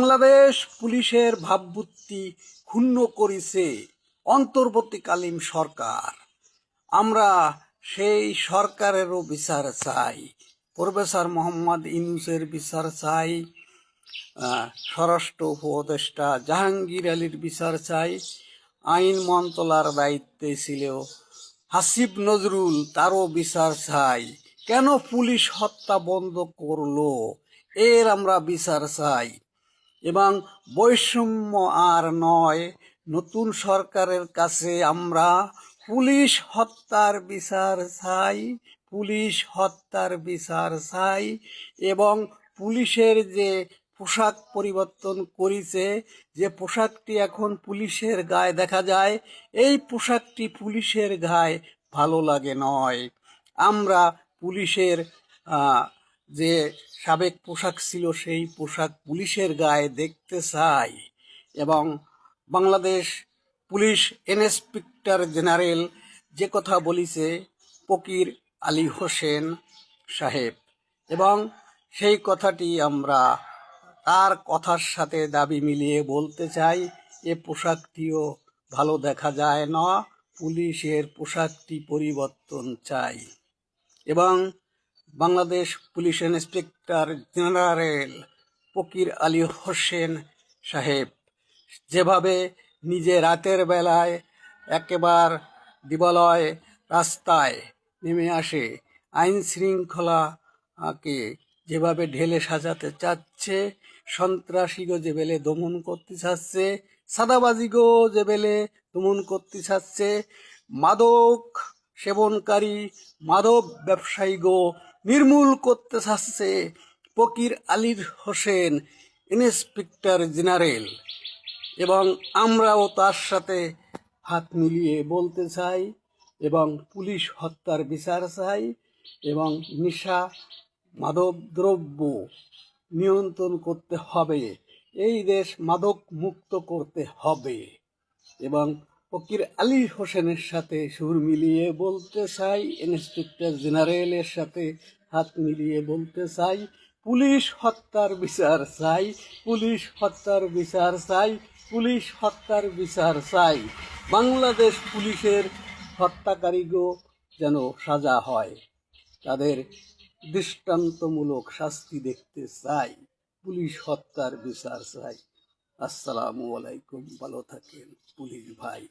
বাংলাদেশ পুলিশের ভাবমূর্তি ক্ষুণ্ণ করেছে অন্তর্বর্তীকালীন সরকার। আমরা সেই সরকারেরও বিচার চাই। প্রফেসর মোহাম্মদ ইউনূসের বিচার চাই, স্বরাষ্ট্র উপদেষ্টা জাহাঙ্গীর আলীর বিচার চাই, আইন মন্ত্রণালয়ের দায়িত্বে ছিল হাসিব নজরুল, তারও বিচার চাই। কেন পুলিশ হত্যা বন্ধ করলো, এর আমরা বিচার চাই। এবং বৈষম্য আর নয়, নতুন সরকারের কাছে আমরা পুলিশ হত্যার বিচার চাই, পুলিশ হত্যার বিচার চাই। এবং পুলিশের যে পোশাক পরিবর্তন করেছে, যে পোশাকটি এখন পুলিশের গায়ে দেখা যায়, এই পোশাকটি পুলিশের গায়ে ভালো লাগে নয়। আমরা পুলিশের যে সাবেক পোশাক ছিল, সেই পোশাক পুলিশের গায়ে দেখতে চাই। এবং বাংলাদেশ পুলিশ ইন্সপেক্টর জেনারেল যে কথা বলেছে ফকির আলী হোসেন সাহেব, এবং সেই কথাটি আমরা তার কথার সাথে দাবি মিলিয়ে বলতে চাই, এ পোশাকটিও ভালো দেখা যায় না, পুলিশের পোশাকটি পরিবর্তন চাই। এবং বাংলাদেশ পুলিশ ইন্সপেক্টর জেনারেল ফকির আলী হোসেন সাহেব যেভাবে নিজে রাতের বেলায় একেবারে দিবালয় রাস্তায় নেমে আসে আইন শৃঙ্খলাকে যেভাবে ঢেলে সাজাতে চাচ্ছে, সন্ত্রাসীগো যে বেলে দমন করতে চাচ্ছে, সাদাবাজিগো যে বেলে দমন করতে চাচ্ছে, মাদক সেবনকারী মাদক ব্যবসায়ীগো নির্মূল করতে চাচ্ছে ফকির আলী হোসেন ইন্সপেক্টর জেনারেল। এবং আমরাও তার সাথে হাত মিলিয়ে বলতে চাই এবং পুলিশ হত্যার বিচার চাই, এবং নেশা মাদক দ্রব্য নিয়ন্ত্রণ করতে হবে, এই দেশ মাদক মুক্ত করতে হবে। এবং ফকির আলী হোসেনের সাথে সুর মিলিয়ে বলতে চাই, ইন্সপেক্টর জেনারেলের সাথে হাত মিলিয়ে বলতে চাই, পুলিশ হত্যার বিচার চাই, পুলিশ হত্যার বিচার চাই, পুলিশ হত্যার বিচার চাই। বাংলাদেশ পুলিশের হত্যাকারীগো যেন সাজা হয়, তাদের দৃষ্টান্তমূলক শাস্তি দেখতে চাই, পুলিশ হত্যার বিচার চাই। আসসালামু আলাইকুম, ভালো থাকেন পুলিশ ভাই।